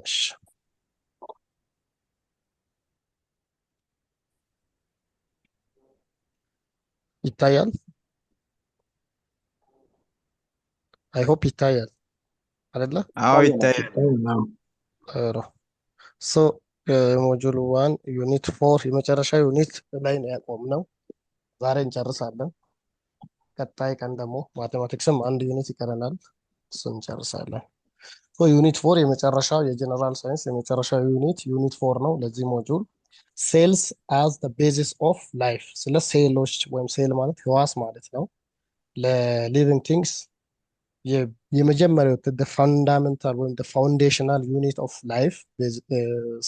እሺ ይታያል። አይ ሆፕ ይታያል አይደለ? አዎ ይታያል። ጥሩ ሶ ሞጁል 1 ዩኒት 4 የመጨረሻ ዩኒት ላይ ነው ያቆምነው። ዛሬ እንጨርሳለን። ቀጣይ ቀን ደግሞ ማቴማቲክስም አንድ ዩኒት ይቀረናል፣ እሱን እንጨርሳለን። ዩኒት 4 የመጨረሻው የጀነራል ሳይንስ የመጨረሻው ዩኒት 4 ነው። ለዚህ ሞጁል ሴልስ አዝ ዘ ቤዚስ ኦፍ ላይፍ፣ ስለ ሴሎች ወይም ሴል ማለት ህዋስ ማለት ነው። ለሊቪንግ ቲንግስ የመጀመሪያው ፋንዳሜንታል ወይም ፋውንዴሽናል ዩኒት ኦፍ ላይፍ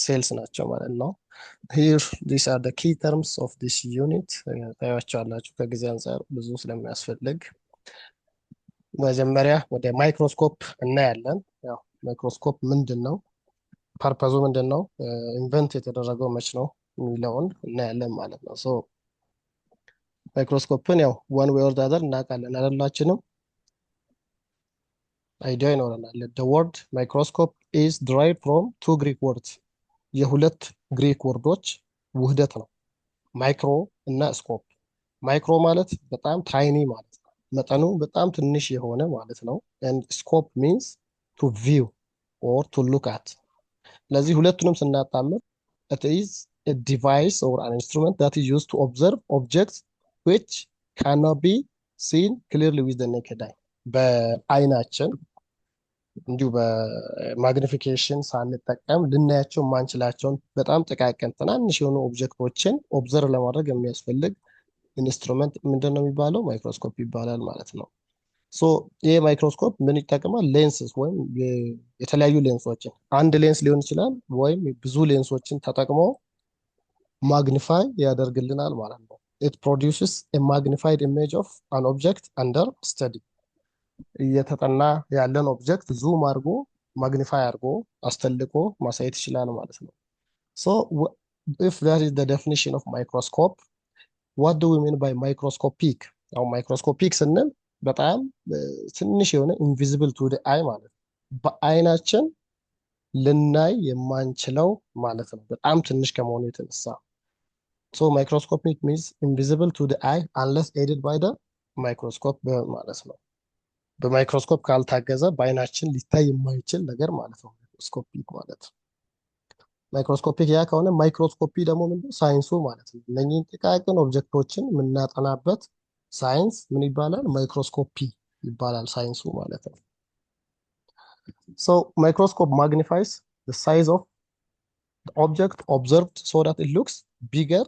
ሴልስ ናቸው ማለት ነው። ሂር ዲስ አር ኪ ተርምስ ኦፍ ዲስ ዩኒት ታያቸዋላችሁ። ከጊዜ አንጻር ብዙ ስለሚያስፈልግ መጀመሪያ ወደ ማይክሮስኮፕ እናያለን። ያው ማይክሮስኮፕ ምንድን ነው፣ ፐርፐዙ ምንድን ነው፣ ኢንቨንት የተደረገው መች ነው የሚለውን እናያለን ማለት ነው። ማይክሮስኮፕን ያው ዋን ዌይ ኦር አዘር እናውቃለን አይደላችንም? አይዲያ ይኖረናል። the word microscope is derived from two Greek words የሁለት ግሪክ ወርዶች ውህደት ነው፣ ማይክሮ እና ስኮፕ። ማይክሮ ማለት በጣም ታይኒ ማለት ነው፣ መጠኑ በጣም ትንሽ የሆነ ማለት ነው። and scope means to view or to look at። ስለዚህ ሁለቱንም ስናጣምር it is a device or an instrument that is used to observe objects which cannot be seen clearly with the naked eye። በአይናችን እንዲሁ በማግኒፊኬሽን ሳንጠቀም ልናያቸው የማንችላቸውን በጣም ጥቃቅን ትናንሽ የሆኑ ኦብጀክቶችን ኦብዘርቭ ለማድረግ የሚያስፈልግ ኢንስትሩመንት ምንድን ነው የሚባለው? ማይክሮስኮፕ ይባላል ማለት ነው። ይህ ማይክሮስኮፕ ምን ይጠቅማል? ሌንስስ ወይም የተለያዩ ሌንሶችን፣ አንድ ሌንስ ሊሆን ይችላል ወይም ብዙ ሌንሶችን ተጠቅሞ ማግኒፋይ ያደርግልናል ማለት ነው። it produces a magnified image of an object under study። እየተጠና ያለን ኦብጀክት ዙም አድርጎ ማግኒፋይ አድርጎ አስተልቆ ማሳየት ይችላል ማለት ነው። if that is the definition of microscope, what do we mean by microscopic? አሁን ማይክሮስኮፒክ ስንል በጣም ትንሽ የሆነ ኢንቪዚብል ቱ አይ ማለት ነው፣ በአይናችን ልናይ የማንችለው ማለት ነው፣ በጣም ትንሽ ከመሆኑ የተነሳ። ማይክሮስኮፒክ ሚንስ ኢንቪዚብል ቱ አይ አንለስ ኤድድ ባይ ደ ማይክሮስኮፕ ማለት ነው። በማይክሮስኮፕ ካልታገዘ በአይናችን ሊታይ የማይችል ነገር ማለት ነው ማይክሮስኮፒክ ማለት። ማይክሮስኮፒክ ያ ከሆነ ማይክሮስኮፒ ደግሞ ምንድነው? ሳይንሱ ማለት ነው። እነኚህን ጥቃቅን ኦብጀክቶችን የምናጠናበት ሳይንስ ምን ይባላል? ማይክሮስኮፒ ይባላል ሳይንሱ ማለት ነው። ማይክሮስኮፕ ማግኒፋይስ the size of the object observed so that it looks bigger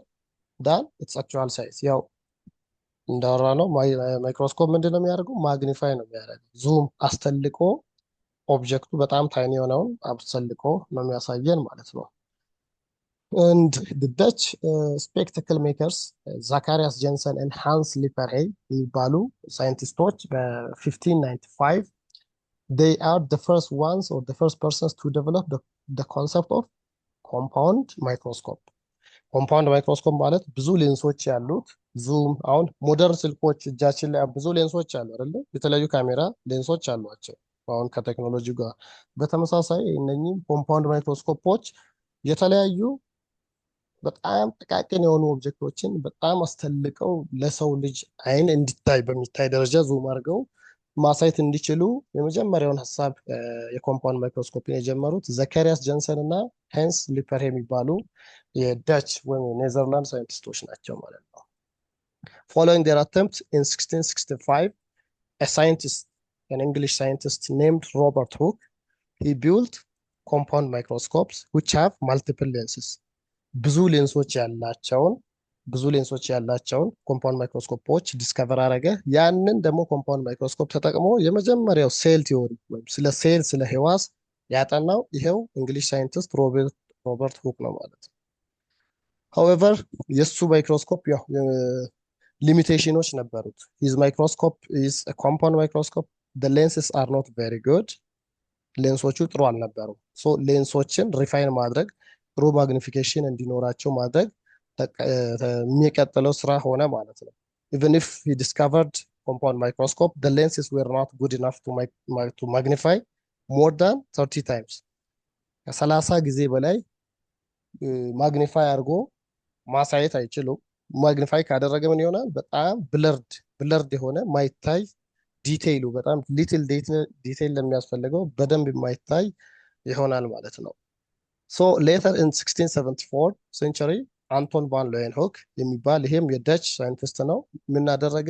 than its actual size። ያው እንዳወራ ነው ማይክሮስኮፕ ምንድነው የሚያደርገው? ማግኒፋይ ነው የሚያደርገው፣ ዙም አስተልቆ ኦብጀክቱ በጣም ታይኒ የሆነውን አስተልቆ ነው የሚያሳየን ማለት ነው። and the Dutch spectacle makers ዛካሪያስ ጀንሰን and ሃንስ ሊፐርሄ የሚባሉ ሳይንቲስቶች በ1595 they are the first ones or the first persons to develop the concept of compound microscope። ኮምፓውንድ ማይክሮስኮፕ ማለት ብዙ ሌንሶች ያሉት ዙም። አሁን ሞደርን ስልኮች እጃችን ላይ ብዙ ሌንሶች አሉ አይደለ? የተለያዩ ካሜራ ሌንሶች አሏቸው አሁን ከቴክኖሎጂ ጋር። በተመሳሳይ እነኚህ ኮምፓውንድ ማይክሮስኮፖች የተለያዩ በጣም ጥቃቅን የሆኑ ኦብጀክቶችን በጣም አስተልቀው ለሰው ልጅ አይን እንዲታይ በሚታይ ደረጃ ዙም አድርገው ማሳየት እንዲችሉ የመጀመሪያውን ሀሳብ የኮምፓውንድ ማይክሮስኮፕን የጀመሩት ዘካሪያስ ጀንሰን እና ሃንስ ሊፐርሄ የሚባሉ የዳች ወይም የኔዘርላንድ ሳይንቲስቶች ናቸው ማለት ነው። following their attempt in 1665 a scientist, an English scientist named Robert Hooke, he built compound microscopes which have multiple lenses። ብዙ ሌንሶች ያላቸውን ኮምፓውንድ ማይክሮስኮፖች ዲስከቨር አረገ። ያንን ደግሞ ኮምፓውንድ ማይክሮስኮፕ ተጠቅሞ የመጀመሪያው ሴል ቲዮሪ ወይም ስለ ሴል ስለ ህዋስ ያጠናው ይሄው እንግሊሽ ሳይንቲስት ሮበርት ሁክ ነው ማለት ነው። however የሱ ማይክሮስኮፕ ያው ሊሚቴሽኖች ነበሩት። his microscope is a compound microscope, the lenses are not very good። ሌንሶቹ ጥሩ አልነበሩም። ሌንሶችን ሪፋይን ማድረግ ጥሩ ማግኒፊኬሽን እንዲኖራቸው ማድረግ የሚቀጥለው ስራ ሆነ ማለት ነው። even if he discovered compound microscope, the lenses were not good enough to magnify more than 30 times። ከ30 ጊዜ በላይ ማግኒፋይ አድርጎ ማሳየት አይችሉም። ማግኒፋይ ካደረገ ምን ይሆናል? በጣም ብለርድ የሆነ ማይታይ ዲቴይሉ በጣም ሊትል ዲቴይል ለሚያስፈልገው በደንብ የማይታይ ይሆናል ማለት ነው። ሶ ሌተር ኢን 1674 ሴንቸሪ አንቶን ቫን ሎየንሆክ የሚባል ይሄም የደች ሳይንቲስት ነው። የምናደረገ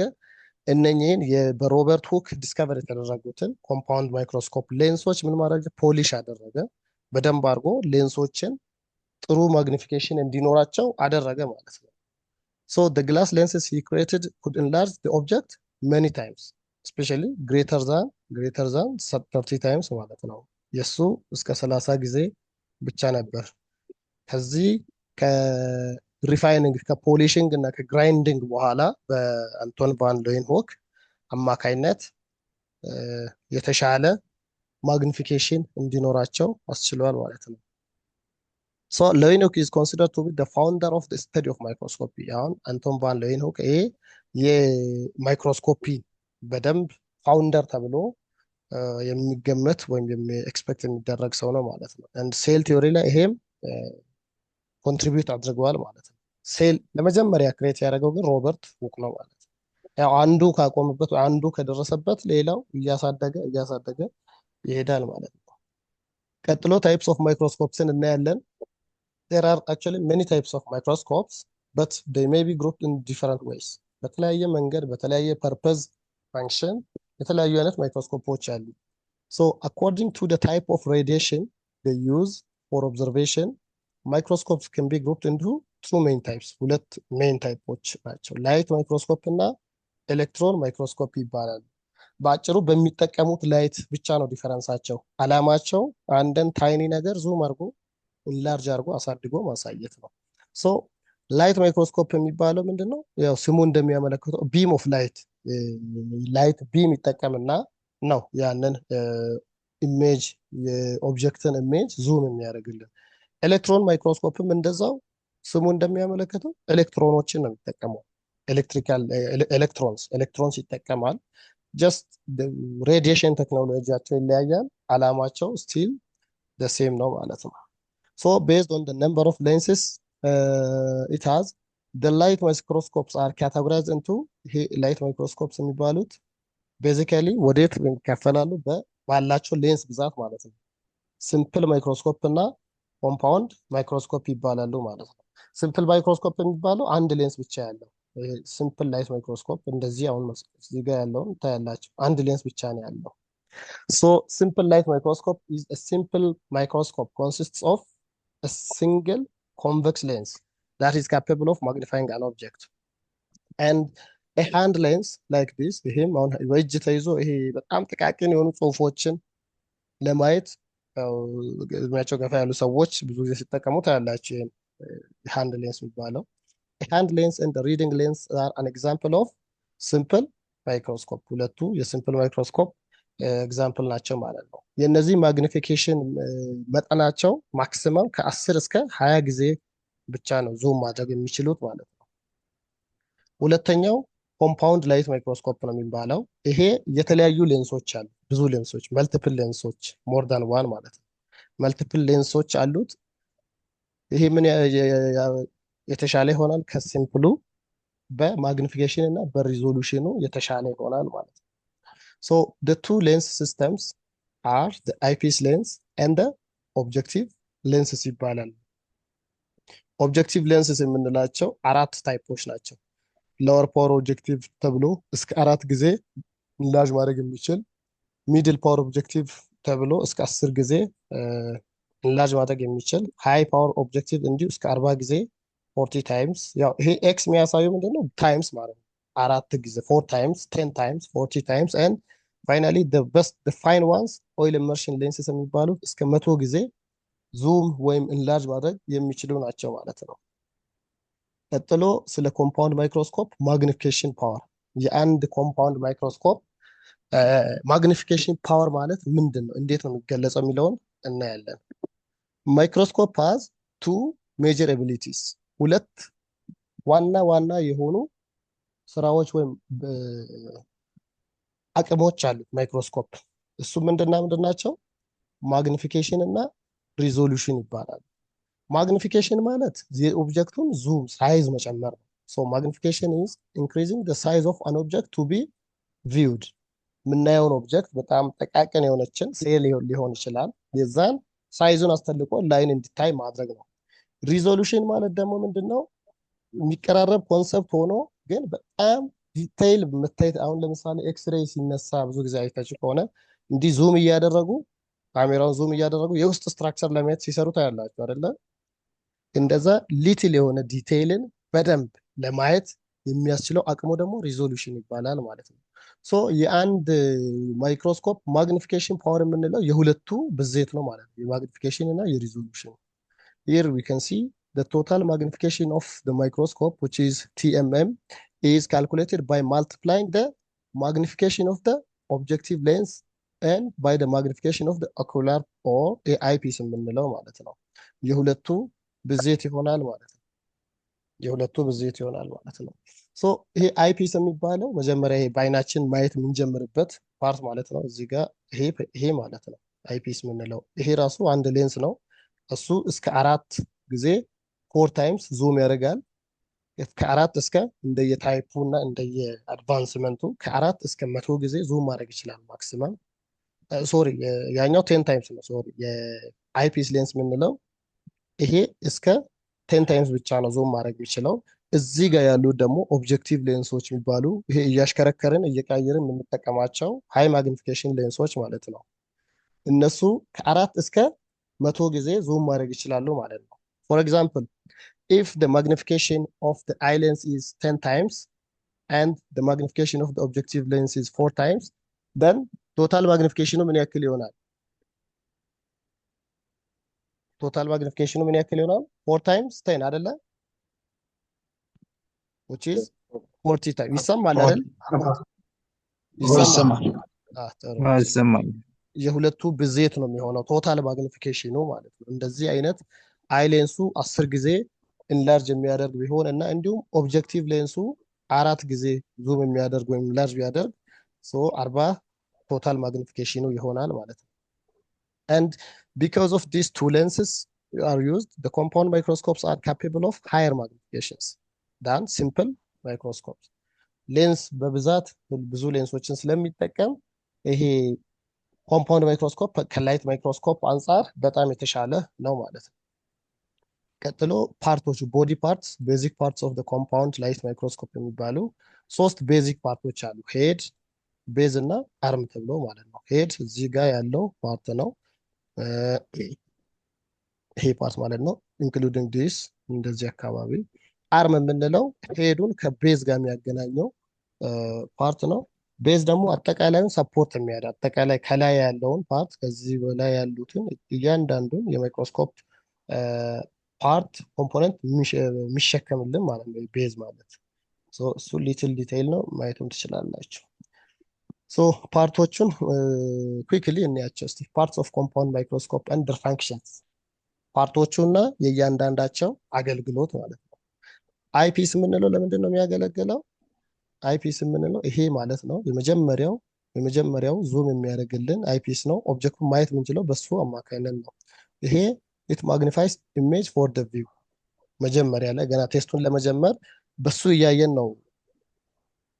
እነኚህን በሮበርት ሁክ ዲስከቨር የተደረጉትን ኮምፓውንድ ማይክሮስኮፕ ሌንሶች ምን ማድረግ ፖሊሽ አደረገ። በደንብ አድርጎ ሌንሶችን ጥሩ ማግኒፊኬሽን እንዲኖራቸው አደረገ ማለት ነው። ሶ the glass lenses he created could enlarge the object many times especially greater than 30 times ማለት ነው። የሱ እስከ 30 ጊዜ ብቻ ነበር። ከዚህ ከሪፋይኒንግ ከፖሊሽንግ እና ከግራይንዲንግ በኋላ በአንቶን ቫን ሎየንሆክ አማካይነት የተሻለ ማግኒፊኬሽን እንዲኖራቸው አስችሏል ማለት ነው። So Leeuwenhoek is considered to be the founder of the study of microscopy. አሁን አንቶን ቫን ሎየንሆክ ይሄ የማይክሮስኮፒ በደንብ ፋውንደር ተብሎ የሚገመት ወይም ኤክስፔክት የሚደረግ ሰው ነው ማለት ነው። አንድ ሴል ቲዮሪ ላይ ይሄም ኮንትሪቢዩት አድርገዋል ማለት ነው። ሴል ለመጀመሪያ ክሬት ያደረገው ግን ሮበርት ሁክ ነው ማለት ነው። ያው አንዱ ካቆመበት አንዱ ከደረሰበት ሌላው እያሳደገ ይሄዳል ማለት ነው። ቀጥሎ ታይፕስ ኦፍ ማይክሮስኮፕስን እናያለን። there are actually many types of microscopes but they may be grouped in different ways በተለያየ መንገድ በተለያየ ፐርፐዝ ፋንክሽን የተለያዩ አይነት ማይክሮስኮፖች አሉ። so according to the type of radiation they use for observation microscopes can be grouped into two main types ሁለት ሜን ታይፖች ናቸው። ላይት ማይክሮስኮፕ እና ኤሌክትሮን ማይክሮስኮፕ ይባላሉ። በአጭሩ በሚጠቀሙት ላይት ብቻ ነው ዲፈረንሳቸው። አላማቸው አንድን ታይኒ ነገር ዙም አድርጎ ኢንላርጅ አድርጎ አሳድጎ ማሳየት ነው። ሶ ላይት ማይክሮስኮፕ የሚባለው ምንድነው? ያው ስሙ እንደሚያመለክተው ቢም ኦፍ ላይት ቢም ይጠቀምና ነው ያንን ኢሜጅ የኦብጀክትን ኢሜጅ ዙም የሚያደርግልን። ኤሌክትሮን ማይክሮስኮፕም እንደዛው ስሙ እንደሚያመለክተው ኤሌክትሮኖችን ነው የሚጠቀመው። ኤሌክትሮንስ ይጠቀማል። ጀስት ሬዲዬሽን ቴክኖሎጂያቸው ይለያያል። አላማቸው ስቲል ሴም ነው ማለት ነው። So based on the number of lenses it has, the light microscopes are categorized into light microscopes የሚባሉት ቤዚካሊ ወዴት ይከፈላሉ? ባላቸው ሌንስ ብዛት ማለት ነው። ሲምፕል ማይክሮስኮፕ እና ኮምፓውንድ ማይክሮስኮፕ ይባላሉ ማለት ነው። ሲምፕል ማይክሮስኮፕ የሚባለው አንድ ሌንስ ብቻ ያለው ሲምፕል ላይት ማይክሮስኮፕ እንደዚህ አሁን እዚህ ጋር ያለውን ታያላችሁ። አንድ ሌንስ ብቻ ነው ያለው። So simple light microscope is a simple microscope consists of a single convex lens that is capable of magnifying an object and a hand lens like this ይሄም አሁን በእጅ ተይዞ ይሄ በጣም ጥቃቅን የሆኑ ጽሁፎችን ለማየት እድሜያቸው ገፋ ያሉ ሰዎች ብዙ ጊዜ ሲጠቀሙ ታያላችሁ። ይሄን ሃንድ ሌንስ የሚባለው ሃንድ ሌንስ and the reading lens are an example of simple microscope። ሁለቱ የሲምፕል ማይክሮስኮፕ ኤግዛምፕል ናቸው ማለት ነው። የነዚህ ማግኒፊኬሽን መጠናቸው ማክሲመም ከ10 እስከ 20 ጊዜ ብቻ ነው ዙም ማድረግ የሚችሉት ማለት ነው። ሁለተኛው ኮምፓውንድ ላይት ማይክሮስኮፕ ነው የሚባለው። ይሄ የተለያዩ ሌንሶች አሉ፣ ብዙ ሌንሶች መልቲፕል ሌንሶች ሞር ዳን ዋን ማለት ነው። መልቲፕል ሌንሶች አሉት። ይሄ ምን የተሻለ ይሆናል ከሲምፕሉ በማግኒፊኬሽን እና በሪዞሉሽኑ የተሻለ ይሆናል ማለት ነው። So the two lens systems are the eyepiece lens and the objective lenses ይባላል። ኦብጀክቲቭ ሌንስስ የምንላቸው አራት ታይፖች ናቸው። ሎወር ፓወር ኦብጀክቲቭ ተብሎ እስከ 4 ጊዜ ኢንላርጅ ማድረግ የሚችል፣ ሚድል ፓወር ኦብጀክቲቭ ተብሎ እስከ 10 ጊዜ ኢንላርጅ ማድረግ የሚችል፣ ሃይ ፓወር ኦብጀክቲቭ እንዲሁ እስከ 40 ጊዜ 40 ታይምስ። ያው ይሄ ኤክስ የሚያሳየው ምንድነው? ታይምስ ማለት ነው። 4 ጊዜ 4 ታይምስ 10 ታይምስ 40 ታይምስ and finally the fine ones oil immersion lenses የሚባሉት እስከ 100 ጊዜ ዙም ወይም ኢንላርጅ ማድረግ የሚችሉ ናቸው ማለት ነው። ቀጥሎ ስለ ኮምፓውንድ ማይክሮስኮፕ ማግኒፊኬሽን ፓወር፣ የአንድ ኮምፓውንድ ማይክሮስኮፕ ማግኒፊኬሽን ፓወር ማለት ምንድን ነው፣ እንዴት ነው የሚገለጸው የሚለውን እናያለን። ማይክሮስኮፕ has two major abilities፣ ሁለት ዋና የሆኑ ስራዎች ወይም አቅሞች አሉት ማይክሮስኮፕ። እሱ ምንድን ናቸው? ማግኒፊኬሽን እና ሪዞሉሽን ይባላል። ማግኒፊኬሽን ማለት የኦብጀክቱን ዙም ሳይዝ መጨመር ነው። ሶ ማግኒፊኬሽን ኢዝ ኢንክሪዚንግ ዘ ሳይዝ ኦፍ አን ኦብጀክት ቱ ቢ ቪውድ። የምናየውን ኦብጀክት በጣም ጠቃቅን የሆነችን ሴል ሊሆን ይችላል፣ የዛን ሳይዙን አስተልቆ ላይን እንዲታይ ማድረግ ነው። ሪዞሉሽን ማለት ደግሞ ምንድን ነው? የሚቀራረብ ኮንሰፕት ሆኖ ግን በጣም ዲቴይል የምታይት። አሁን ለምሳሌ ኤክስሬይ ሲነሳ ብዙ ጊዜ አይታችሁ ከሆነ እንዲህ ዙም እያደረጉ ካሜራውን ዙም እያደረጉ የውስጥ ስትራክቸር ለማየት ሲሰሩ ታያላችሁ አይደለ? እንደዛ ሊትል የሆነ ዲቴይልን በደንብ ለማየት የሚያስችለው አቅሙ ደግሞ ሪዞሉሽን ይባላል ማለት ነው። ሶ የአንድ ማይክሮስኮፕ ማግኒፊኬሽን ፓወር የምንለው የሁለቱ ብዜት ነው ማለት ነው፣ የማግኒፊኬሽን እና የሪዞሉሽን። Here we can see the total magnification of the microscope, which is TMM, is calculated by multiplying the magnification of the objective lens and by the magnification of the ocular or AIPS የምንለው ማለት ነው። የሁለቱ ብዜት ይሆናል ማለት ነው። የሁለቱ ብዜት ይሆናል ማለት ነው። ሶ ይሄ አይፒስ የሚባለው መጀመሪያ ይሄ በአይናችን ማየት የምንጀምርበት ፓርት ማለት ነው። እዚህ ጋር ይሄ ማለት ነው አይፒስ የምንለው። ይሄ ራሱ አንድ ሌንስ ነው። እሱ እስከ 4 ጊዜ 4 ታይምስ ዙም ያደርጋል። ከ4 እስከ እንደየታይፑ እና እንደየአድቫንስመንቱ ከ4 እስከ 100 ጊዜ ዙም ማድረግ ይችላል ማክሲመም። ሶሪ ያኛው 10 ታይምስ ነው። ሶሪ የአይፒስ ሌንስ የምንለው ይሄ እስከ 10 ታይምስ ብቻ ነው ዙም ማድረግ የሚችለው። እዚህ ጋር ያሉት ደግሞ ኦብጀክቲቭ ሌንሶች የሚባሉ ይሄ እያሽከረከርን እየቀያየርን የምንጠቀማቸው ሃይ ማግኒፊኬሽን ሌንሶች ማለት ነው። እነሱ ከ4 እስከ 100 ጊዜ ዙም ማድረግ ይችላሉ ማለት ነው። ፎር ኤግዛምፕል if the magnification of the eye lens is 10 times and the magnification of the objective lens is 4 times, then total magnification ምን ያክል ይሆናል? ቶታል ማግኒፊኬሽኑ ምን ያክል ይሆናል? 4 times 10 አይደለ? which is 40 times። ይሰማል አይደል? ይሰማል። ይሰማል። የሁለቱ ብዜት ነው የሚሆነው ቶታል ማግኒፊኬሽኑ ማለት ነው። እንደዚህ አይነት አይ ሌንሱ 10 ጊዜ ኢንላርጅ የሚያደርግ ቢሆን እና እንዲሁም ኦብጀክቲቭ ሌንሱ 4 ጊዜ ዙም የሚያደርግ ወይም ኢንላርጅ ቢያደርግ 40 ቶታል ማግኒፊኬሽኑ ይሆናል ማለት ነው። and because of these two lenses are used, the compound microscopes are capable of higher magnifications than simple microscopes. ሌንስ በብዛት ብዙ ሌንሶችን ስለሚጠቀም ይሄ ኮምፓውንድ ማይክሮስኮፕ ከላይት ማይክሮስኮፕ አንጻር በጣም የተሻለ ነው ማለት ነው። ቀጥሎ ፓርቶቹ ቦዲ ፓርትስ ቤዚክ ፓርትስ ኦፍ ዘ ኮምፓውንድ ላይት ማይክሮስኮፕ የሚባሉ 3 ቤዚክ ፓርቶች አሉ። ሄድ፣ ቤዝ እና አርም ተብሎ ማለት ነው። ሄድ እዚህ ጋር ያለው ፓርት ነው። ይሄ ፓርት ማለት ነው ኢንክሉዲንግ ዲስ እንደዚህ አካባቢ። አርም የምንለው ሄዱን ከቤዝ ጋር የሚያገናኘው ፓርት ነው። ቤዝ ደግሞ አጠቃላዩን ሰፖርት የሚያደርግ አጠቃላይ ከላይ ያለውን ፓርት ከዚህ በላይ ያሉትን እያንዳንዱን የማይክሮስኮፕ ፓርት ኮምፖነንት የሚሸከምልን ማለት ነው ቤዝ ማለት። እሱ ሊትል ዲቴይል ነው ማየትም ትችላላችሁ። ፓርቶቹን ኩዊክሊ እንያቸው እስቲ። ፓርትስ ኦፍ ኮምፓውንድ ማይክሮስኮፕ ኤንድ ዴር ፋንክሽንስ፣ ፓርቶቹና የእያንዳንዳቸው አገልግሎት ማለት ነው። አይፒስ የምንለው ለምንድን ነው የሚያገለግለው? አይፒስ የምንለው ይሄ ማለት ነው የመጀመሪያው ዙም የሚያደርግልን አይፒስ ነው። ኦብጀክቱን ማየት የምንችለው በሱ አማካኝነት ነው። ይሄ ኢት ማግኒፋይስ ኢሜጅ ፎር ደ ቪው። መጀመሪያ ላይ ገና ቴስቱን ለመጀመር በሱ እያየን ነው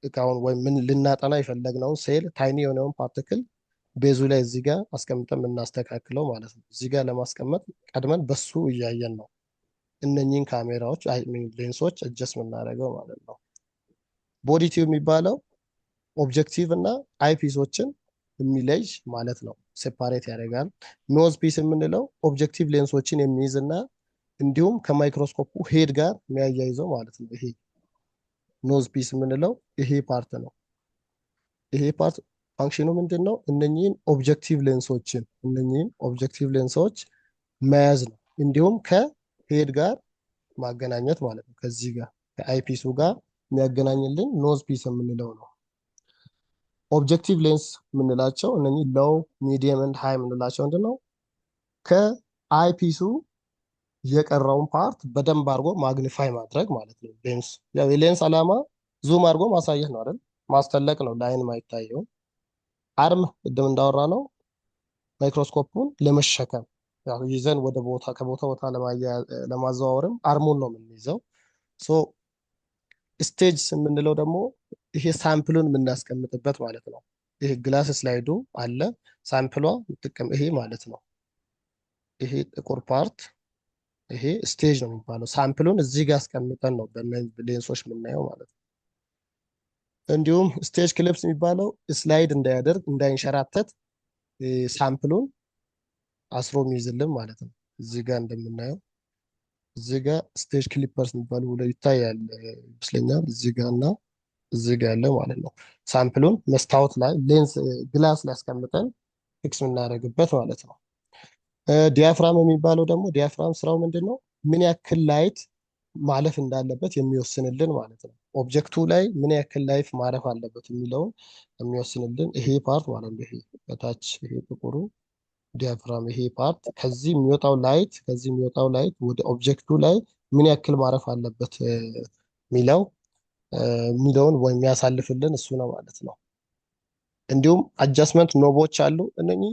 እቃውን ወይም ምን ልናጠና የፈለግነውን ሴል ታይኒ የሆነውን ፓርቲክል ቤዙ ላይ እዚህ ጋር አስቀምጠን የምናስተካክለው ማለት ነው። እዚህ ጋር ለማስቀመጥ ቀድመን በሱ እያየን ነው እነኚህን ካሜራዎች ሌንሶች አጀስት የምናደርገው ማለት ነው። ቦዲ ቲዩብ የሚባለው ኦብጀክቲቭ እና አይፒሶችን የሚለይ ማለት ነው፣ ሴፓሬት ያደርጋል። ኖዝ ፒስ የምንለው ኦብጀክቲቭ ሌንሶችን የሚይዝ እና እንዲሁም ከማይክሮስኮፑ ሄድ ጋር የሚያያይዘው ማለት ነው። ይሄ ኖዝ ፒስ የምንለው ይሄ ፓርት ነው። ይሄ ፓርት ፋንክሽኑ ምንድን ነው? እነኚህን ኦብጀክቲቭ ሌንሶች መያዝ ነው፣ እንዲሁም ከሄድ ጋር ማገናኘት ማለት ነው። ከዚህ ጋር ከአይፒሱ ጋር የሚያገናኝልን ኖዝ ፒስ የምንለው ነው። ኦብጀክቲቭ ሌንስ የምንላቸው እነኚህ ሎው ሚዲየም ኤንድ ሃይ የምንላቸው ምንድን ነው? ከአይፒሱ የቀረውን ፓርት በደንብ አድርጎ ማግኒፋይ ማድረግ ማለት ነው። ሌንስ ያው የሌንስ ዓላማ ዙም አድርጎ ማሳየት ነው አይደል? ማስተለቅ ነው ለአይን ማይታየው። አርም ቅድም እንዳወራ ነው ማይክሮስኮፑን ለመሸከም ያው ይዘን ወደ ቦታ ከቦታ ቦታ ለማዘዋወርም አርሙን ነው የምንይዘው። ሶ ስቴጅ የምንለው ደግሞ ይሄ ሳምፕሉን የምናስቀምጥበት ማለት ነው። ይሄ ግላስ ስላይዱ አለ ሳምፕሏ ይሄ ማለት ነው። ይሄ ጥቁር ፓርት ይሄ ስቴጅ ነው የሚባለው። ሳምፕሉን እዚህ ጋር አስቀምጠን ነው በእነዚህ ሌንሶች የምናየው ማለት ነው። እንዲሁም ስቴጅ ክሊፕስ የሚባለው ስላይድ እንዳያደርግ እንዳይንሸራተት ሳምፕሉን አስሮ የሚይዝልን ማለት ነው። እዚህ ጋር እንደምናየው እዚህ ጋር ስቴጅ ክሊፐርስ የሚባሉ ብለው ይታያል ይመስለኛል። እዚህ ጋር እና እዚህ ጋር ያለ ማለት ነው። ሳምፕሉን መስታወት ላይ ሌንስ ግላስ ላይ አስቀምጠን ፊክስ የምናደርግበት ማለት ነው። ዲያፍራም የሚባለው ደግሞ ዲያፍራም ስራው ምንድን ነው? ምን ያክል ላይት ማለፍ እንዳለበት የሚወስንልን ማለት ነው። ኦብጀክቱ ላይ ምን ያክል ላይፍ ማረፍ አለበት የሚለውን የሚወስንልን ይሄ ፓርት ማለት ነው። ይሄ በታች ይሄ ጥቁሩ ዲያፍራም ይሄ ፓርት ከዚህ የሚወጣው ላይት ወደ ኦብጀክቱ ላይ ምን ያክል ማረፍ አለበት የሚለውን ወይም የሚያሳልፍልን እሱ ነው ማለት ነው። እንዲሁም አጃስመንት ኖቦች አሉ። እነኚህ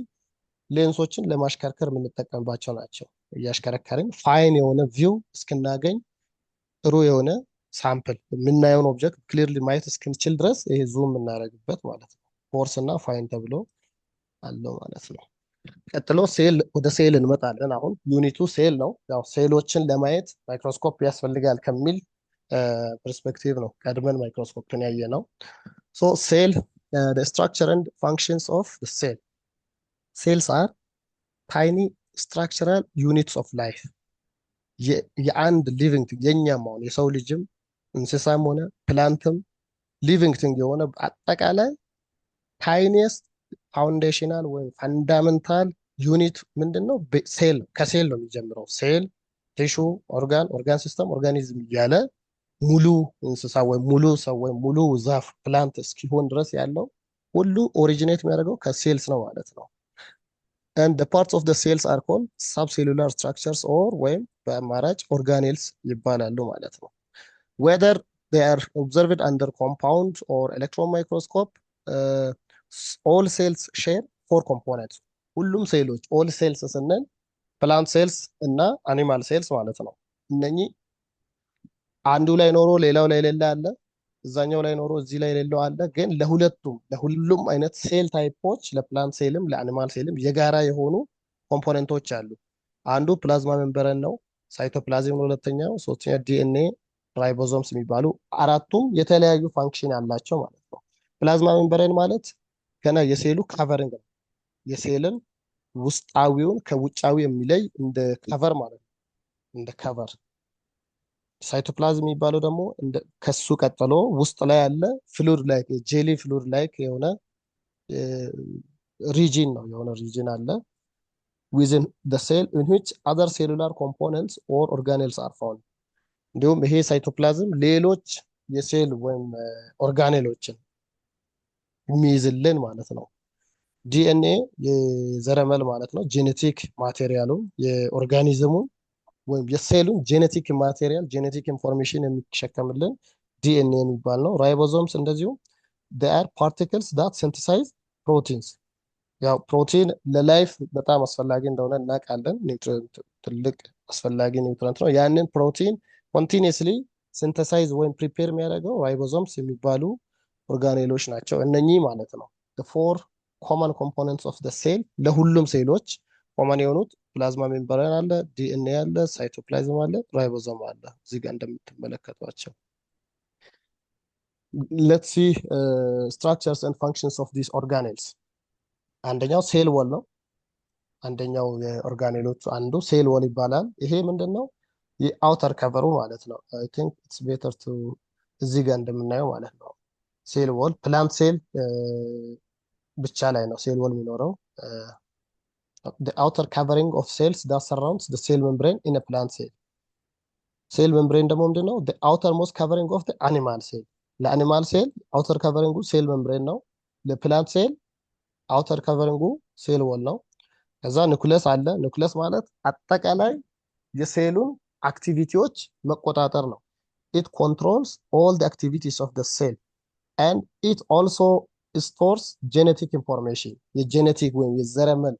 ሌንሶችን ለማሽከርከር የምንጠቀምባቸው ናቸው። እያሽከረከርን ፋይን የሆነ ቪው እስክናገኝ ጥሩ የሆነ ሳምፕል የምናየውን ኦብጀክት ክሊርሊ ማየት እስክንችል ድረስ ይሄ ዙም የምናደርግበት ማለት ነው። ፎርስ እና ፋይን ተብሎ አለው ማለት ነው። ቀጥሎ ወደ ሴል እንመጣለን። አሁን ዩኒቱ ሴል ነው። ያው ሴሎችን ለማየት ማይክሮስኮፕ ያስፈልጋል ከሚል ፐርስፔክቲቭ ነው ቀድመን ማይክሮስኮፕን ያየ ነው። ሶ ሴል ስትራክቸር ኤንድ ፋንክሽንስ ኦፍ ሴል ሴልስ አር ታይኒ ስትራክቸራል ዩኒትስ ኦፍ ላይፍ የአንድ ሊቪንግ የኛም አሁን የሰው ልጅም እንስሳም ሆነ ፕላንትም ሊቪንግ ቲንግ የሆነ አጠቃላይ ታይኒስት ፋውንዴሽናል ወይም ፈንዳሜንታል ዩኒት ምንድን ነው? ሴል ነው። ከሴል ነው የሚጀምረው። ሴል፣ ቲሹ፣ ኦርጋን ሲስተም፣ ኦርጋኒዝም እያለ ሙሉ እንስሳ ወይም ሙሉ ሰው ወይም ሙሉ ዛፍ ፕላንት እስኪሆን ድረስ ያለው ሁሉ ኦሪጂኔት የሚያደርገው ከሴልስ ነው ማለት ነው። and the parts of the cells are called subcellular structures or ወይም በአማራጭ ኦርጋኔልስ ይባላሉ ማለት ነው። whether they are observed under compound or electron microscope all cells share four components ሁሉም ሴሎች all cells ስንል ፕላንት ሴልስ እና አኒማል ሴልስ ማለት ነው። እነኚህ አንዱ ላይ ኖሮ ሌላው ላይ የሌለ አለ፣ እዛኛው ላይ ኖሮ እዚህ ላይ የሌለው አለ። ግን ለሁሉም አይነት ሴል ታይፖች ለፕላንት ሴልም ለአኒማል ሴልም የጋራ የሆኑ ኮምፖነንቶች አሉ። አንዱ ፕላዝማ ሜምብረን ነው፣ ሳይቶፕላዝም ነው ሁለተኛው፣ ሶስተኛ ዲኤንኤ፣ ራይቦዞምስ የሚባሉ አራቱም የተለያዩ ፋንክሽን ያላቸው ማለት ነው። ፕላዝማ ሜምብረን ማለት ገና የሴሉ ካቨሪንግ ነው። የሴልን ውስጣዊውን ከውጫዊ የሚለይ እንደ ከቨር ማለት ነው፣ እንደ ከቨር። ሳይቶፕላዝም የሚባለው ደግሞ ከሱ ቀጥሎ ውስጥ ላይ ያለ ፍሉድ ላይክ ጄሊ ፍሉድ ላይክ የሆነ ሪጂን ነው፣ የሆነ ሪጂን አለ within the cell in which other cellular components or organelles are found። እንዲሁም ይሄ ሳይቶፕላዝም ሌሎች የሴል ወይም ኦርጋኔሎችን የሚይዝልን ማለት ነው። ዲኤንኤ የዘረመል ማለት ነው፣ ጄኔቲክ ማቴሪያሉ የኦርጋኒዝሙ ወይም የሴሉን ጄኔቲክ ማቴሪያል ጄኔቲክ ኢንፎርሜሽን የሚሸከምልን ዲኤንኤ የሚባል ነው። ራይቦዞምስ እንደዚሁ they are particles that synthesize proteins። ያው ፕሮቲን ለላይፍ በጣም አስፈላጊ እንደሆነ እናውቃለን። ኒውትሪየንት ትልቅ አስፈላጊ ኒውትሪየንት ነው። ያንን ፕሮቲን ኮንቲኒየስሊ ሲንተሳይዝ ወይም ፕሪፔር የሚያደርገው ራይቦዞምስ የሚባሉ ኦርጋኔሎች ናቸው። እነኚህ ማለት ነው the four common components of the cell ለሁሉም ሴሎች ኮመን የሆኑት ፕላዝማ ሜምብረን አለ፣ ዲኤንኤ አለ፣ ሳይቶፕላዝም አለ፣ ራይቦዞም አለ እዚህ ጋር እንደምትመለከቷቸው። let's see structures and functions of these organelles። አንደኛው ሴል ወል ነው። አንደኛው የኦርጋኔሎቹ አንዱ ሴል ወል ይባላል። ይሄ ምንድነው? የአውተር ከቨሩ ማለት ነው። አይ ቲንክ ኢትስ ቤተር ቱ እዚህ ጋር እንደምናየው ማለት ነው። ሴል ወል ፕላንት ሴል ብቻ ላይ ነው ሴል ወል የሚኖረው። the outer covering of cells that surrounds the cell membrane in a plant cell። ሴል ሜምብሬን ደግሞ ምንድነው? the outermost covering of the animal cell። ለአኒማል ሴል አውተር ከቨሪንጉ ሴል ሜምብሬን ነው። ለፕላንት ሴል አውተር ከቨሪንጉ ሴል ወል ነው። ከዛ ኒኩለስ አለ። ኒኩለስ ማለት አጠቃላይ የሴሉን አክቲቪቲዎች መቆጣጠር ነው። it controls all the activities of the cell and it also stores genetic information። የጄኔቲክ ወይም የዘረመል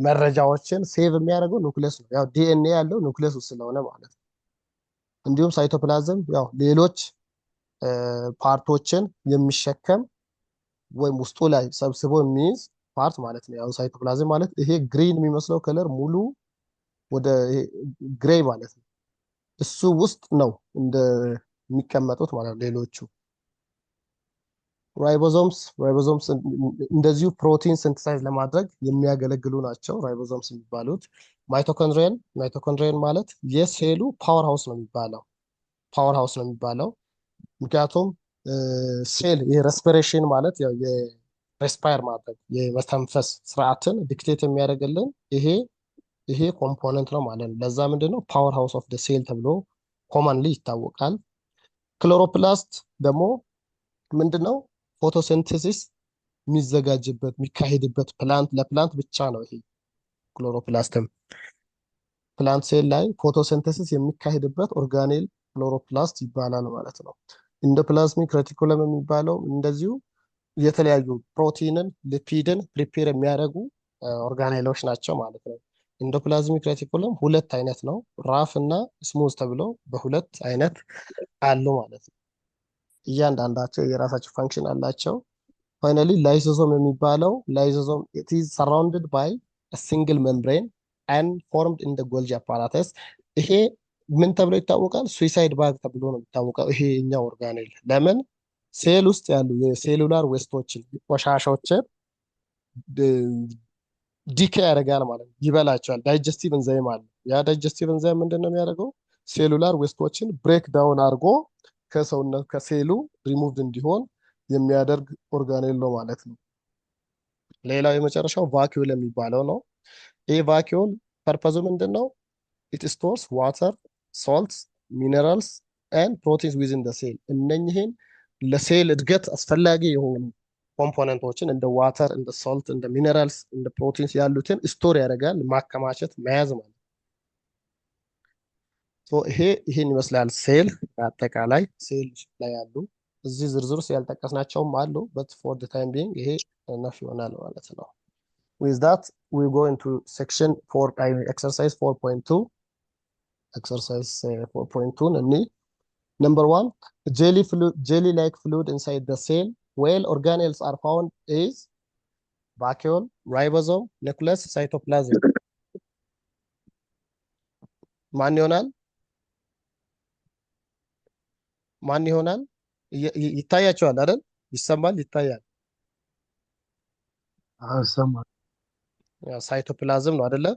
መረጃዎችን ሴቭ የሚያደርገው ኑክሌስ ነው። ያው ዲኤንኤ ያለው ኑክሌስ ውስጥ ስለሆነ ማለት ነው። እንዲሁም ሳይቶፕላዝም ያው ሌሎች ፓርቶችን የሚሸከም ወይም ውስጡ ላይ ሰብስቦ የሚይዝ ፓርት ማለት ነው። ያው ሳይቶፕላዝም ማለት ይሄ ግሪን የሚመስለው ከለር ሙሉ ወደ ግሬ ማለት ነው። እሱ ውስጥ ነው የሚቀመጡት ማለት ነው። ሌሎቹ ራይቦዞምስ እንደዚሁ ፕሮቲን ሲንተሳይዝ ለማድረግ የሚያገለግሉ ናቸው። ራይቦዞምስ የሚባሉት ማይቶኮንድሪያን ማለት የሴሉ ፓወር ሃውስ ነው የሚባለው። ምክንያቱም ሴል የሬስፒሬሽን ማለት ያው የሬስፓየር ማድረግ የመተንፈስ ስርዓትን ዲክቴት የሚያደርግልን ይሄ ኮምፖነንት ነው ማለት ነው። ለዛ ምንድነው ፓወር ሃውስ ኦፍ ሴል ተብሎ ኮመንሊ ይታወቃል። ክሎሮፕላስት ደግሞ ምንድነው ፎቶሲንቴሲስ የሚዘጋጅበት የሚካሄድበት ለፕላንት ብቻ ነው። ይሄ ክሎሮፕላስትም ፕላንት ሴል ላይ ፎቶሲንቴሲስ የሚካሄድበት ኦርጋኔል ክሎሮፕላስት ይባላል ማለት ነው። ኢንዶፕላዝሚክ ሬቲኩለም የሚባለው እንደዚሁ የተለያዩ ፕሮቲንን ሊፒድን ፕሪፔር የሚያደርጉ ኦርጋኔሎች ናቸው ማለት ነው። ኢንዶፕላዝሚክ ሬቲኩለም ሁለት አይነት ነው፣ ራፍ እና ስሙዝ ተብለው በሁለት አይነት አሉ ማለት ነው። እያንዳንዳቸው የራሳቸው ፈንክሽን አላቸው። ፋይናሊ ላይሶዞም የሚባለው ላይሶዞም ኢት ኢዝ ሰራውንድድ ባይ ሲንግል ሜምብሬን and formed in the Golgi apparatus። ይሄ ምን ተብሎ ይታወቃል? ሱዊሳይድ ባግ ተብሎ ነው የሚታወቀው። ይሄ እኛ ኦርጋኔል ለምን ሴል ውስጥ ያሉ የሴሉላር ዌስቶችን ቆሻሻዎችን ዲኬ ያደርጋል ማለት ነው፣ ይበላቸዋል። ዳይጀስቲቭ እንዛይም አለ። ያ ዳይጀስቲቭ እንዛይም ምንድን ነው የሚያደርገው? ሴሉላር ዌስቶችን ብሬክ ዳውን አድርጎ ከሰውነት ከሴሉ ሪሙቭድ እንዲሆን የሚያደርግ ኦርጋኔል ነው ማለት ነው። ሌላው የመጨረሻው ቫኪዩል የሚባለው ነው። ይህ ቫኪዩል ፐርፐዙ ምንድን ነው? ኢት ስቶርስ ዋተር ሶልትስ ሚነራልስ ኤንድ ፕሮቲንስ ዊዝን ደ ሴል። እነኝህን ለሴል እድገት አስፈላጊ የሆኑ ኮምፖነንቶችን እንደ ዋተር እንደ ሶልት እንደ ሚነራልስ እንደ ፕሮቲንስ ያሉትን ስቶር ያደርጋል፣ ማከማቸት መያዝ ማለት ነው። ይሄን ይመስላል ሴል። አጠቃላይ ሴል ላይ ያሉ እዚህ ዝርዝር ውስጥ ያልጠቀስናቸውም አሉ በት ፎር ደ ታይም ቢንግ ይሄ ነፍ ይሆናል ማለት ነው። with that we go into section 4 exercise 4.2 exercise 4.2 and number 1 jelly like fluid inside the cell where organelles are found is vacuole, ribosome, nucleus, cytoplasm. ማን ይሆናል? ይታያቸዋል አይደል? ይሰማል? ይታያል? ይሰማል። ሳይቶፕላዝም ነው አይደለ?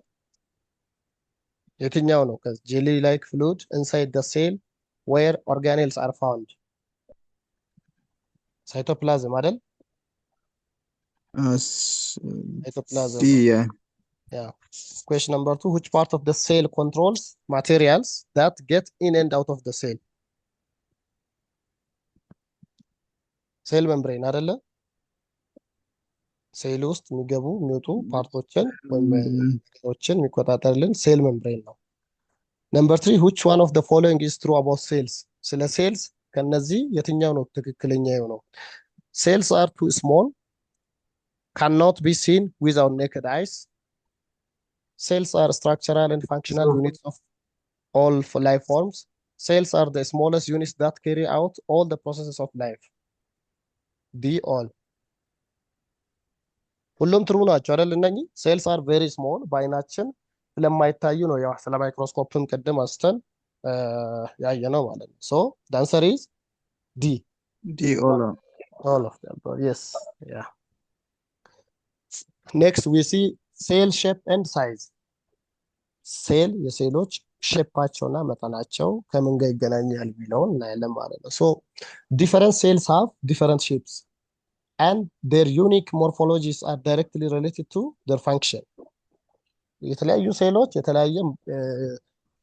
የትኛው ነው? ጄሊ ላይክ ፍሉድ ኢንሳይድ ደ ሴል ዌር ኦርጋኔልስ አር ፋውንድ። ሳይቶፕላዝም አይደል? ሳይቶፕላዝም። Yeah. Question number 2, which part of the cell controls materials that get in and out of the cell? ሴል ሜምብሬን አይደለ? ሴል ውስጥ የሚገቡ የሚወጡ ፓርቶችን ወይም ነገሮችን የሚቆጣጠርልን ሴል ሜምብሬን ነው። ነምበር 3 which one of the following is true about cells? ስለ ሴልስ ከነዚህ የትኛው ነው ትክክለኛ የሆነው? cells are too small, cannot be seen with our naked eyes. Cells are structural and functional units of all life forms. Cells are the smallest units that carry out all the processes of life. all ሁሉም ትሩ ናቸው አይደል? እነኚህ ሴልስ አር ቬሪ ስሞል በአይናችን ስለማይታዩ ነው። ያው ስለ ማይክሮስኮፕም ቅድም አስተን ያየ ነው ማለት ነው። ሶ the answer is D all of them. Yes, yeah. Next we see cell shape and size. ሴል የሴሎች ሼፓቸውና መጠናቸው ከምን ጋር ይገናኛል የሚለውን እናያለን ማለት ነው። ሶ different cells have different shapes and their unique morphologies are directly related to their function. የተለያዩ ሴሎች የተለያየ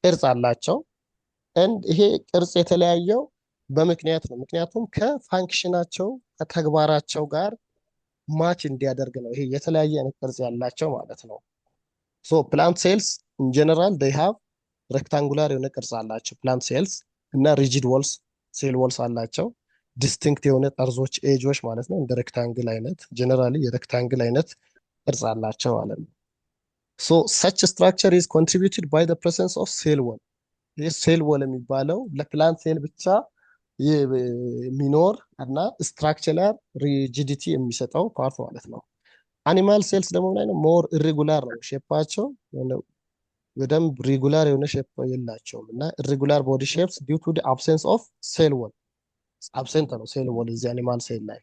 ቅርጽ አላቸው and ይሄ ቅርጽ የተለያየው በምክንያት ነው። ምክንያቱም ከፋንክሽናቸው ከተግባራቸው ጋር ማች እንዲያደርግ ነው። ይሄ የተለያየ አይነት ቅርጽ ያላቸው ማለት ነው። ሶ ፕላንት ሴልስ in general they have rectangular የሆነ ቅርጽ አላቸው ፕላንት ሴልስ እና ሪጂድ ወልስ ሴል ወልስ አላቸው። ዲስቲንክት የሆነ ጠርዞች ኤጆች ማለት ነው። እንደ ሬክታንግል አይነት ጀነራሊ የሬክታንግል አይነት ቅርጽ አላቸው ማለት ነው። So such structure is contributed by the presence of cell wall. ይህ ሴል ወል የሚባለው ለፕላንት ሴል ብቻ የሚኖር እና ስትራክቸራል ሪጂዲቲ የሚሰጠው ፓርት ማለት ነው። አኒማል ሴልስ ደግሞ ምን አይነት ሞር ኢሬጉላር ነው ሼፓቸው፣ በደንብ ሪጉላር የሆነ ሼፕ የላቸውም እና ኢሬጉላር ቦዲ ሼፕስ ዲው ቱ ዲ አብሰንስ ኦፍ ሴል ወል። አብሰንት ነው ሴል ወል እዚህ አኒማል ሴል ላይ።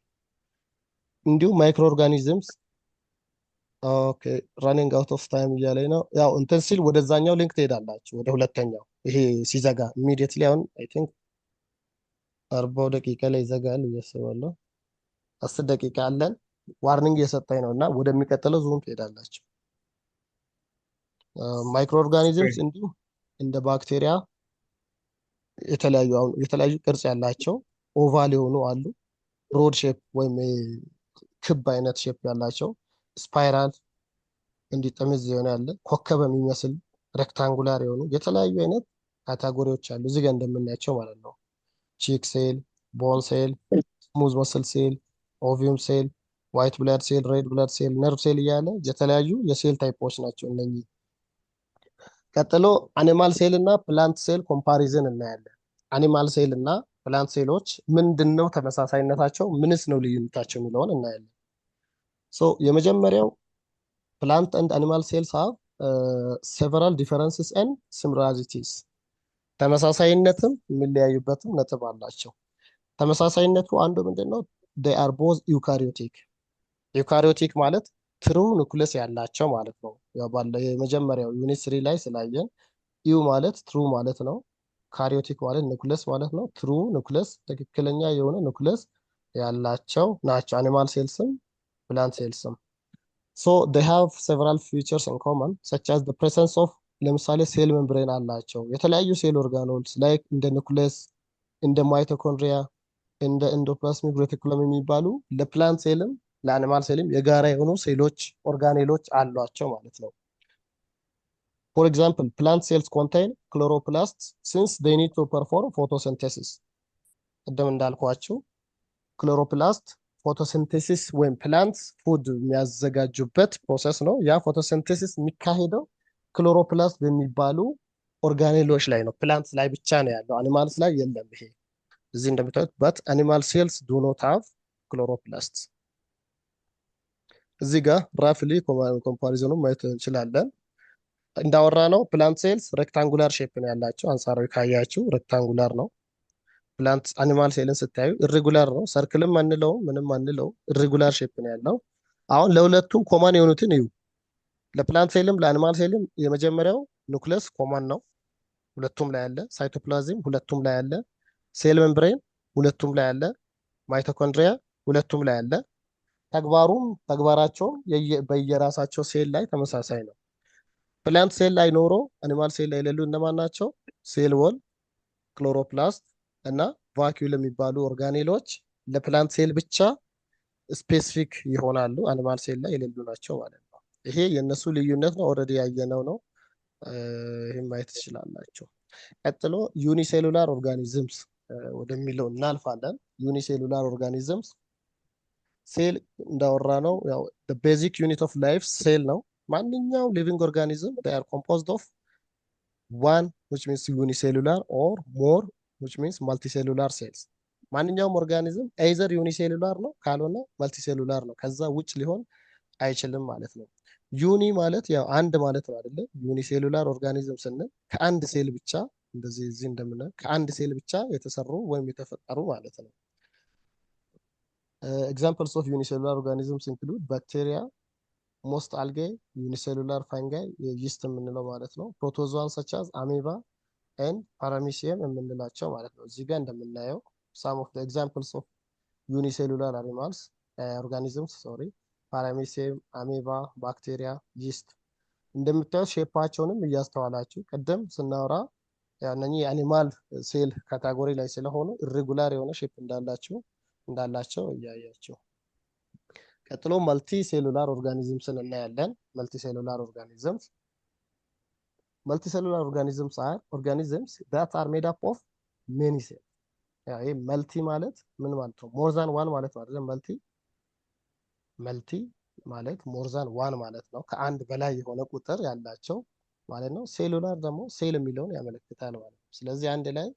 እንዲሁም ማይክሮ ኦርጋኒዝምስ ኦኬ ራኒንግ አውት ኦፍ ታይም እያለኝ ነው። ያው እንትን ሲል ወደዛኛው ሊንክ ትሄዳላችሁ ወደ ሁለተኛው ይሄ ሲዘጋ ኢሚዲየትሊ። አሁን አይ ቲንክ 40 ደቂቃ ላይ ይዘጋል እያስባለሁ። 10 ደቂቃ አለን ዋርኒንግ እየሰጠኝ ነው እና ወደሚቀጥለው ዙም ትሄዳላችሁ። ማይክሮ ኦርጋኒዝምስ እንዲሁ እንደ ባክቴሪያ የተለያዩ ቅርጽ ያላቸው ኦቫል የሆኑ አሉ፣ ብሮድ ሼፕ ወይም ክብ አይነት ሼፕ ያላቸው፣ ስፓይራል እንዲጠምዝ የሆነ ያለ፣ ኮከብ የሚመስል ሬክታንጉላር የሆኑ የተለያዩ አይነት ካታጎሪዎች አሉ እዚህ ጋር እንደምናያቸው ማለት ነው። ቺክ ሴል፣ ቦን ሴል፣ ስሙዝ መስል ሴል፣ ኦቪየም ሴል፣ ዋይት ብላድ ሴል፣ ሬድ ብላድ ሴል፣ ነርቭ ሴል እያለ የተለያዩ የሴል ታይፖች ናቸው እነኚህ። ቀጥሎ አኒማል ሴል እና ፕላንት ሴል ኮምፓሪዝን እናያለን። አኒማል ሴል እና ፕላንት ሴሎች ምንድን ነው ተመሳሳይነታቸው፣ ምንስ ነው ልዩነታቸው የሚለውን እናያለን። ሶ የመጀመሪያው ፕላንት ኤንድ አኒማል ሴልስ ሃቭ ሴቨራል ዲፈረንስስ ኤንድ ሲሚላሪቲስ። ተመሳሳይነትም የሚለያዩበትም ነጥብ አላቸው። ተመሳሳይነቱ አንዱ ምንድን ነው? they are both eukaryotic። ዩካሪዮቲክ ማለት ትሩ ኑክለስ ያላቸው ማለት ነው። ያው ባለ የመጀመሪያው ዩኒት 3 ላይ ስላየን ዩ ማለት ትሩ ማለት ነው። ካሪዮቲክ ማለት ኑክለስ ማለት ነው። ትሩ ኑክለስ ትክክለኛ የሆነ ኑክለስ ያላቸው ናቸው አኒማል ሴልስም ፕላንት ሴልስም። so they have several features in common such as the presence of ለምሳሌ ሴል ሜምብሬን አላቸው። የተለያዩ ሴል ኦርጋኖልስ ላይክ እንደ ኑክለስ፣ እንደ ማይቶኮንድሪያ፣ እንደ ኤንዶፕላዝሚክ ሬቲኩለም የሚባሉ ለፕላንት ሴልም ለአኒማል ሴልም የጋራ የሆኑ ሴሎች ኦርጋኔሎች አሏቸው ማለት ነው። for example plant cells contain chloroplasts since they need to perform photosynthesis። ቀደም እንዳልኳችሁ ክሎሮፕላስት ፎቶሲንቴሲስ ወይም ፕላንትስ ፉድ የሚያዘጋጁበት ፕሮሰስ ነው። ያ ፎቶሲንቴሲስ የሚካሄደው ክሎሮፕላስት በሚባሉ ኦርጋኔሎች ላይ ነው። ፕላንትስ ላይ ብቻ ነው ያለው፣ አኒማልስ ላይ የለም። ይሄ እዚህ እንደምታዩት በት አኒማል ሴልስ ዱ ኖት ሃቭ ክሎሮፕላስት። እዚህ ጋር ራፍሊ ኮምፓሪዝኑን ማየት እንችላለን። እንዳወራ ነው ፕላንት ሴልስ ሬክታንጉላር ሼፕ ነው ያላቸው። አንጻራዊ ካያችሁ ሬክታንጉላር ነው። ፕላንት አኒማል ሴልን ስታዩ ኢሬጉላር ነው። ሰርክልም አንለው ምንም አንለው ኢሬጉላር ሼፕ ነው ያለው። አሁን ለሁለቱም ኮማን የሆኑትን እዩ። ለፕላንት ሴልም ለአኒማል ሴልም የመጀመሪያው ኑክለስ ኮማን ነው፣ ሁለቱም ላይ አለ። ሳይቶፕላዝም ሁለቱም ላይ አለ። ሴል ሜምብሬን ሁለቱም ላይ አለ። ማይቶኮንድሪያ ሁለቱም ላይ አለ። ተግባራቸውም በየራሳቸው ሴል ላይ ተመሳሳይ ነው። ፕላንት ሴል ላይ ኖሮ አኒማል ሴል ላይ የሌሉ እነማን ናቸው? ሴል ወል፣ ክሎሮፕላስት እና ቫኪዩል የሚባሉ ኦርጋኔሎች ለፕላንት ሴል ብቻ ስፔሲፊክ ይሆናሉ፣ አኒማል ሴል ላይ የሌሉ ናቸው ማለት ነው። ይሄ የእነሱ ልዩነት ነው። ኦልሬዲ ያየነው ነው። ይህም ማየት ትችላላቸው። ቀጥሎ ዩኒሴሉላር ኦርጋኒዝምስ ወደሚለው እናልፋለን። ዩኒሴሉላር ኦርጋኒዝምስ ሴል እንዳወራ ነው ያው ቤዚክ ዩኒት ኦፍ ላይፍ ሴል ነው። ማንኛውም ሊቪንግ ኦርጋኒዝም they are composed of one which means unicellular or more which means multicellular cells። ማንኛውም ኦርጋኒዝም either ዩኒሴሉላር ነው ካልሆነ መልቲሴሉላር ነው። ከዛ ውጭ ሊሆን አይችልም ማለት ነው። ዩኒ ማለት ያው አንድ ማለት ነው አይደለ? ዩኒሴሉላር ኦርጋኒዝም ስንል ከአንድ ሴል ብቻ እንደዚህ እዚህ እንደምናየው ከአንድ ሴል ብቻ የተሰሩ ወይም የተፈጠሩ ማለት ነው። examples of unicellular organisms include bacteria, most algae, unicellular fungi yeast የምንለው ማለት ነው። protozoan such as amoeba and paramecium የምንላቸው ማለት ነው። እዚህ ጋር እንደምናየው some of the examples of unicellular animals organisms paramecium, amoeba, bacteria, yeast እንደምታዩት ሼፓቸውንም እያስተዋላችሁ ቅድም ስናወራ ያነኚህ የአኒማል ሴል ካታጎሪ ላይ ስለሆኑ ኢሬጉላር የሆነ ሼፕ እንዳላቸው እያያቸው። ቀጥሎ መልቲ ሴሉላር ኦርጋኒዝምስን እናያለን። መልቲ ሴሉላር ኦርጋኒዝምስ are organisms that are made up of many cells። ይሄ መልቲ ማለት ምን ማለት ነው? ሞር ዛን ዋን ማለት ነው አይደል? መልቲ ማለት ሞር ዛን ዋን ማለት ነው። ከአንድ በላይ የሆነ ቁጥር ያላቸው ማለት ነው። ሴሉላር ደግሞ ሴል የሚለውን ያመለክታል ማለት ነው። ስለዚህ አንድ ላይ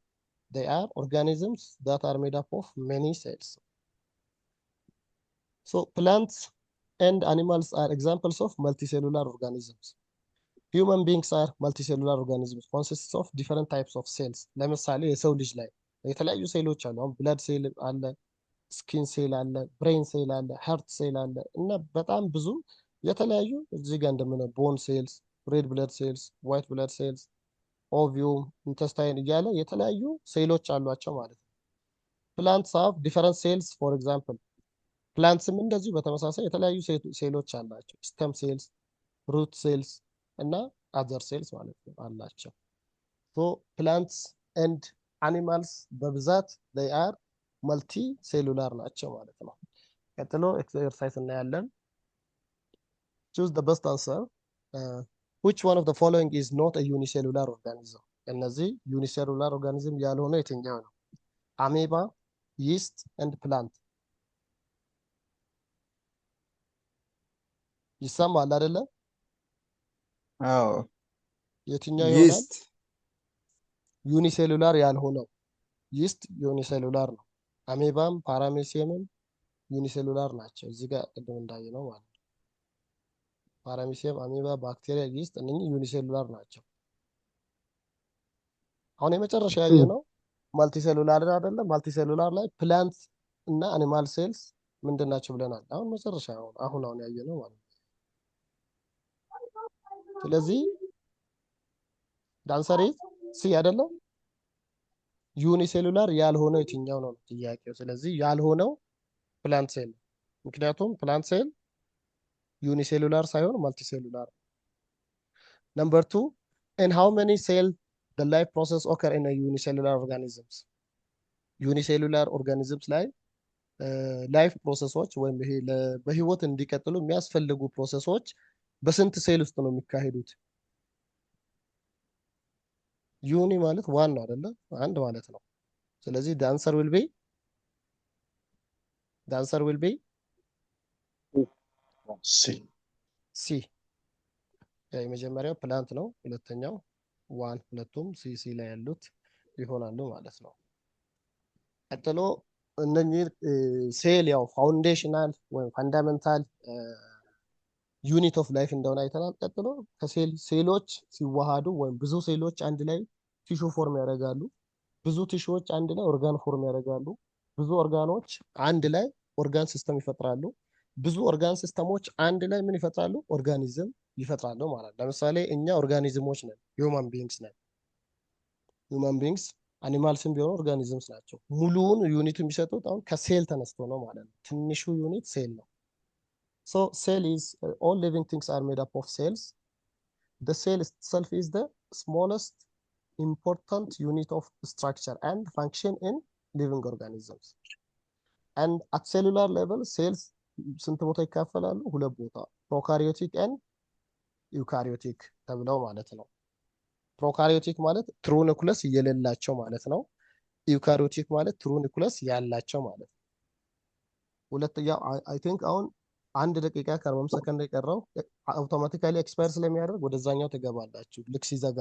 they are organisms that are made up of many cells. So plants and animals are examples of multicellular organisms. Human beings are multicellular organisms consists of different types of cells. ለምሳሌ የሰው ልጅ ላይ የተለያዩ ሴሎች አሉ። አሁን ብለድ ሴል አለ፣ ስኪን ሴል አለ፣ ብሬን ሴል አለ፣ ሀርት ሴል አለ እና በጣም ብዙ የተለያዩ እዚህ ጋር እንደምነ ቦን ሴልስ፣ ሬድ ብለድ ሴልስ፣ ዋይት ብለድ ሴልስ፣ ኦቪዩም፣ ኢንተስታይን እያለ የተለያዩ ሴሎች አሏቸው ማለት ነው። ፕላንትስ ሃቭ ዲፈረንት ሴልስ ፎር ኤግዛምፕል ፕላንትስም እንደዚሁ በተመሳሳይ የተለያዩ ሴሎች አላቸው። ስተም ሴልስ፣ ሩት ሴልስ እና አዘር ሴልስ ማለት ነው አላቸው። ሶ ፕላንትስ ኤንድ አኒማልስ በብዛት they are መልቲ ሴሉላር ናቸው ማለት ነው። ቀጥሎ ኤክሰርሳይዝ እናያለን። choose the best answer. which one of the following is not a unicellular organism? እነዚህ ዩኒሴሉላር ኦርጋኒዝም ያልሆነ የትኛው ነው? አሜባ፣ ይስት ኤንድ ፕላንት። ይሰማል አይደለ? አዎ የትኛው ይሆናል? ይስት ዩኒሴሉላር ያልሆነው ይስት ዩኒሴሉላር ነው። አሜባም ፓራሜሲየምም ዩኒሴሉላር ናቸው። እዚህ ጋር ቅድም እንዳየነው ማለት ነው። ፓራሜሲየም፣ አሜባ፣ ባክቴሪያ፣ ይስት እነኚህ ዩኒሴሉላር ናቸው። አሁን የመጨረሻ ያየነው ማልቲሴሉላር አይደለም። ማልቲሴሉላር ላይ ፕላንት እና አኒማል ሴልስ ምንድን ናቸው ብለናል። አሁን መጨረሻ አሁን ያየነው ማለት ነው። ስለዚህ ዳንሰር ሲ አይደለም። ዩኒሴሉላር ያልሆነው የትኛው ነው ጥያቄው። ስለዚህ ያልሆነው ፕላንት ሴል፣ ምክንያቱም ፕላንት ሴል ዩኒሴሉላር ሳይሆን ማልቲሴሉላር። ነምበር 2 in how many cell the life process occur in a unicellular organisms? ዩኒሴሉላር ኦርጋኒዝምስ ላይ ላይፍ ፕሮሰሶች ወይም ይሄ በህይወት እንዲቀጥሉ የሚያስፈልጉ ፕሮሰሶች በስንት ሴል ውስጥ ነው የሚካሄዱት? ዩኒ ማለት ዋን ነው አይደለ? አንድ ማለት ነው። ስለዚህ the answer will be ሲ። የመጀመሪያው ፕላንት ነው፣ ሁለተኛው ዋን፣ ሁለቱም ሲ ላይ ያሉት ይሆናሉ ማለት ነው። ቀጥሎ እነኚህ ሴል ያው ፋውንዴሽናል ወይም ፋንዳሜንታል ዩኒት ኦፍ ላይፍ እንደሆነ አይተናል። ቀጥሎ ሴሎች ሲዋሃዱ ወይም ብዙ ሴሎች አንድ ላይ ቲሹ ፎርም ያደርጋሉ። ብዙ ቲሹዎች አንድ ላይ ኦርጋን ፎርም ያደርጋሉ። ብዙ ኦርጋኖች አንድ ላይ ኦርጋን ሲስተም ይፈጥራሉ። ብዙ ኦርጋን ሲስተሞች አንድ ላይ ምን ይፈጥራሉ? ኦርጋኒዝም ይፈጥራሉ ማለት ነው። ለምሳሌ እኛ ኦርጋኒዝሞች ነን፣ ሂውማን ቢንግስ ነን። ሂውማን ቢንግስ አኒማልስም ቢሆኑ ኦርጋኒዝምስ ናቸው። ሙሉውን ዩኒት የሚሰጡት አሁን ከሴል ተነስቶ ነው ማለት ነው። ትንሹ ዩኒት ሴል ነው። So cell is all living things are made up of cells. The cell itself is the smallest important unit of structure and function in living organisms. And at cellular level cells ስንት ቦታ ይካፈላሉ? ሁለት ቦታ፣ ፕሮካሪዮቲክ and ዩካሪዮቲክ ተብለው ማለት ነው። ፕሮካሪዮቲክ ማለት ትሩ ኒኩለስ የሌላቸው ማለት ነው። ዩካሪዮቲክ ማለት ትሩ ኒኩለስ ያላቸው ማለት ነው። ሁለተኛው አይ ቲንክ አሁን 1 ደቂቃ ከ40 ሰከንድ የቀረው አውቶማቲካሊ ኤክስፓየር ስለሚያደርግ ወደዛኛው ትገባላችሁ ልክ ሲዘጋ።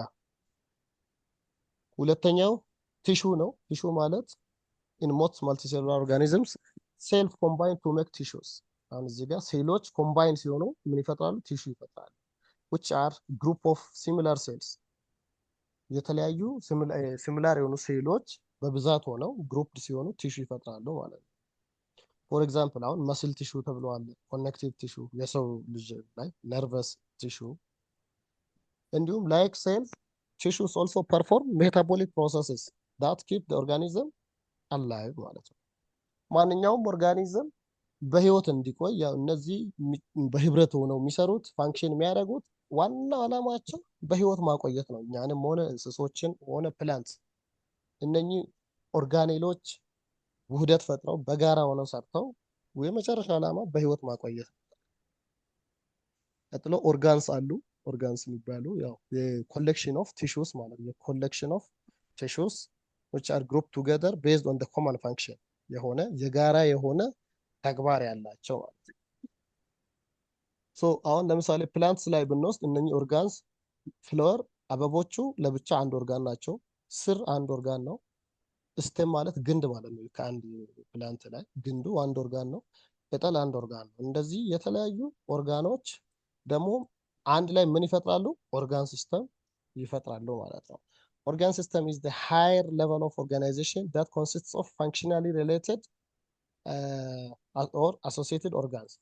ሁለተኛው ቲሹ ነው። ቲሹ ማለት in most multicellular organisms cells combine to make tissues። አሁን እዚህ ጋር ሴሎች ኮምባይን ሲሆኑ ምን ይፈጥራሉ? ቲሹ ይፈጥራሉ። which are group of similar cells። የተለያዩ ሲሚላር የሆኑ ሴሎች በብዛት ሆነው ግሩፕ ሲሆኑ ቲሹ ይፈጥራሉ ማለት ነው። ፎር ኤግዛምፕል አሁን መስል ቲሹ ተብለዋል፣ ኮኔክቲቭ ቲሹ የሰው ልጅ ላይ፣ ነርቨስ ቲሹ እንዲሁም ላይክ ሴልስ ቲሹስ ኦልሶ ፐርፎርም ሜታቦሊክ ፕሮሰስስ ዳት ኪፕ ዘ ኦርጋኒዝም አላይቭ ማለት ነው። ማንኛውም ኦርጋኒዝም በህይወት እንዲቆይ ያው እነዚህ በህብረት ሆነው የሚሰሩት ፋንክሽን የሚያደርጉት ዋናው ዓላማቸው በህይወት ማቆየት ነው። እኛንም ሆነ እንስሶችን ሆነ ፕላንት እነኚህ ኦርጋኔሎች ውህደት ፈጥረው በጋራ ሆነው ሰርተው የመጨረሻ ዓላማ በህይወት ማቆየት። ቀጥሎ ኦርጋንስ አሉ። ኦርጋንስ የሚባሉ ያው የኮሌክሽን ኦፍ ቲሹስ ማለት ነው። የኮሌክሽን ኦፍ ቲሹስ which are grouped together based on the common function የሆነ የጋራ የሆነ ተግባር ያላቸው ማለት ነው። ሶ አሁን ለምሳሌ ፕላንትስ ላይ ብንወስድ እነኚህ ኦርጋንስ ፍለወር አበቦቹ ለብቻ አንድ ኦርጋን ናቸው። ስር አንድ ኦርጋን ነው። ስቴም ማለት ግንድ ማለት ነው። ከአንድ ፕላንት ላይ ግንዱ አንድ ኦርጋን ነው። ቅጠል አንድ ኦርጋን ነው። እንደዚህ የተለያዩ ኦርጋኖች ደግሞ አንድ ላይ ምን ይፈጥራሉ? ኦርጋን ሲስተም ይፈጥራሉ ማለት ነው። ኦርጋን ሲስተም is the higher level of organization that consists of functionally related or associated organs.